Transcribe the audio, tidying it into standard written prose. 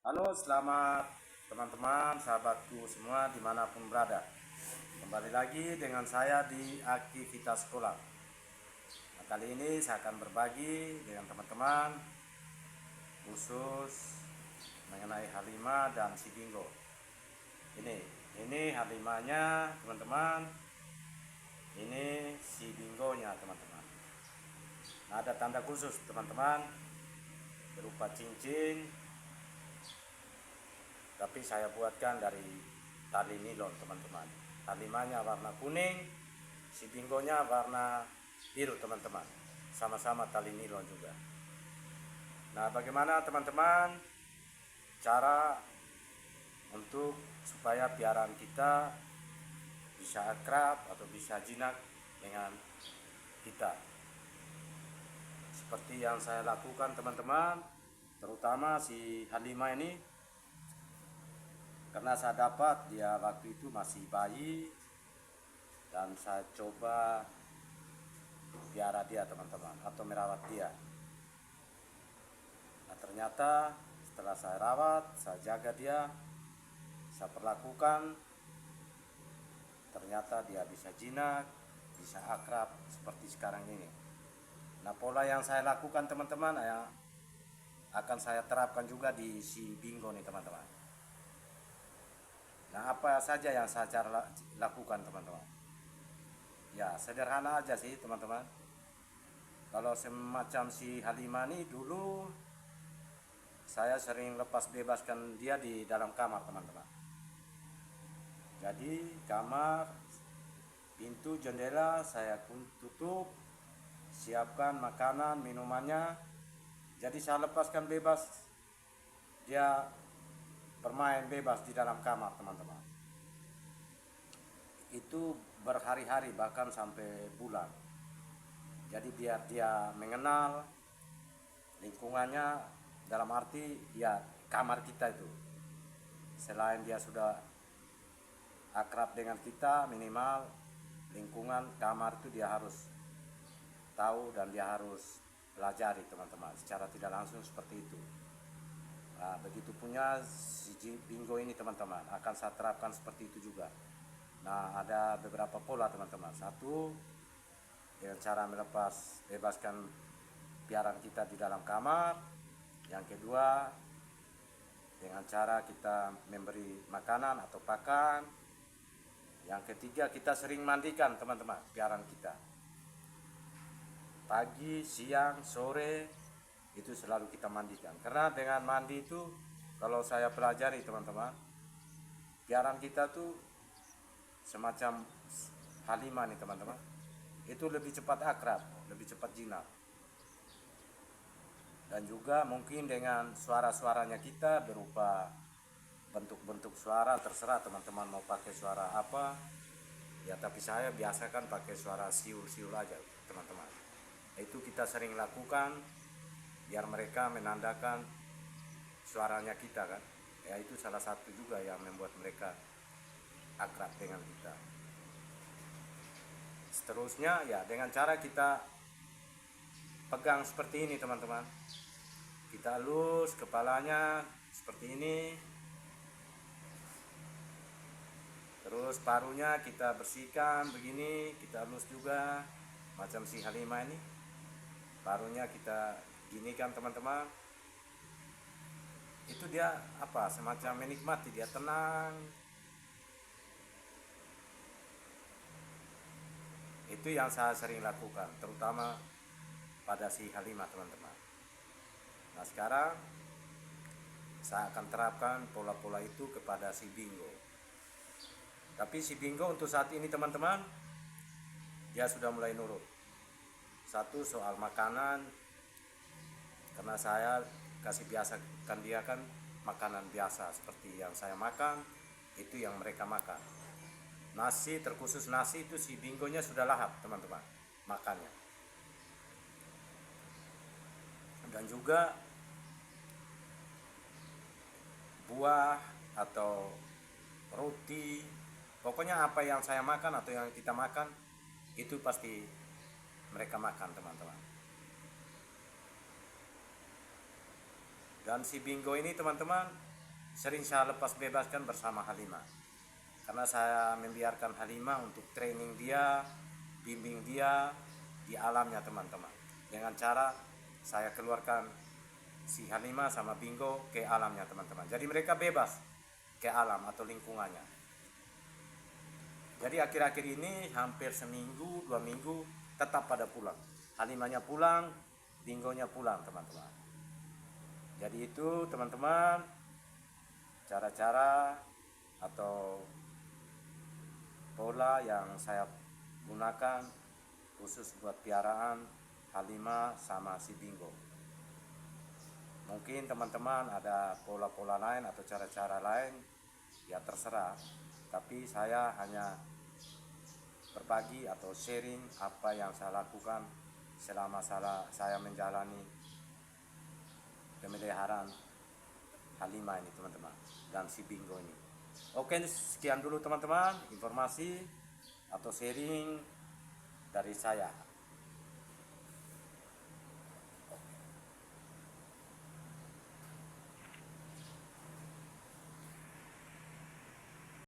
Halo, selamat teman-teman, sahabatku semua dimanapun berada. Kembali lagi dengan saya di aktivitas sekolah. Nah, kali ini saya akan berbagi dengan teman-teman khusus mengenai Halimah dan si Bingo. Ini Halimahnya teman-teman, ini si Bingonya teman-teman. Nah, ada tanda khusus teman-teman berupa cincin, tapi saya buatkan dari tali nilon teman-teman. Halimahnya warna kuning, si binggonya warna biru teman-teman, sama-sama tali nilon juga. Nah, bagaimana teman-teman cara untuk supaya piaraan kita bisa akrab atau bisa jinak dengan kita, seperti yang saya lakukan teman-teman, terutama si Halimah ini, karena saya dapat dia waktu itu masih bayi dan saya coba piara dia teman-teman, atau merawat dia. Nah, ternyata setelah saya rawat, saya jaga dia, saya perlakukan, ternyata dia bisa jinak, bisa akrab seperti sekarang ini. Nah, pola yang saya lakukan teman-teman ya akan saya terapkan juga di si Bingo nih teman-teman. Nah, apa saja yang saya cara lakukan teman-teman? Ya, sederhana aja sih teman-teman. Kalau semacam si Halimah nih, dulu saya sering lepas bebaskan dia di dalam kamar teman-teman. Jadi kamar, pintu, jendela saya tutup, siapkan makanan, minumannya. Jadi saya lepaskan bebas, dia bermain bebas di dalam kamar teman-teman. Itu berhari-hari bahkan sampai bulan. Jadi biar dia mengenal lingkungannya, dalam arti ya kamar kita itu. Selain dia sudah akrab dengan kita, minimal lingkungan kamar itu dia harus tahu dan dia harus pelajari teman-teman, secara tidak langsung seperti itu. Nah, begitu punya si Bingo ini teman-teman, akan saya terapkan seperti itu juga. Nah, ada beberapa pola teman-teman. Satu, dengan cara melepas bebaskan piaraan kita di dalam kamar. Yang kedua, dengan cara kita memberi makanan atau pakan. Yang ketiga, kita sering mandikan teman-teman piaraan kita. Pagi, siang, sore itu selalu kita mandikan. Karena dengan mandi itu, kalau saya pelajari teman-teman, piaraan kita tuh semacam Halimah nih teman-teman, itu lebih cepat akrab, lebih cepat jinak. Dan juga mungkin dengan suara-suaranya kita berupa bentuk-bentuk suara, terserah teman-teman mau pakai suara apa ya, tapi saya biasakan pakai suara siul-siul aja teman-teman. Itu kita sering lakukan biar mereka menandakan suaranya kita kan ya, itu salah satu juga yang membuat mereka akrab dengan kita. Seterusnya ya dengan cara kita pegang seperti ini teman-teman, kita elus kepalanya seperti ini, terus parunya kita bersihkan begini, kita elus juga macam si Halimah ini, parunya kita ginikan teman-teman. Itu dia apa, semacam menikmati, dia tenang. Itu yang saya sering lakukan, terutama pada si Halimah teman-teman. Nah, sekarang saya akan terapkan pola-pola itu kepada si Bingo. Tapi si Bingo untuk saat ini teman-teman, dia sudah mulai nurut. Satu, soal makanan, karena saya kasih biasakan dia kan makanan biasa seperti yang saya makan, itu yang mereka makan. Nasi, terkhusus nasi itu si Bingonya sudah lahap teman-teman makannya. Dan juga buah atau roti, pokoknya apa yang saya makan atau yang kita makan itu pasti mereka makan teman-teman. Dan si Bingo ini teman-teman sering saya lepas bebaskan bersama Halimah, karena saya membiarkan Halimah untuk training dia, bimbing dia di alamnya teman-teman, dengan cara saya keluarkan si Halimah sama Bingo ke alamnya teman-teman. Jadi mereka bebas ke alam atau lingkungannya. Jadi akhir-akhir ini hampir seminggu 2 minggu tetap pada pulang. Halimahnya pulang, Bingonya pulang teman-teman. Jadi itu teman-teman, cara-cara atau pola yang saya gunakan khusus buat piaraan Halimah sama si Bingo. Mungkin teman-teman ada pola-pola lain atau cara-cara lain, ya terserah. Tapi saya hanya berbagi atau sharing apa yang saya lakukan selama saya menjalani pemeliharaan Halimah ini teman-teman, dan si Bingo ini. Oke, sekian dulu teman-teman informasi atau sharing dari saya.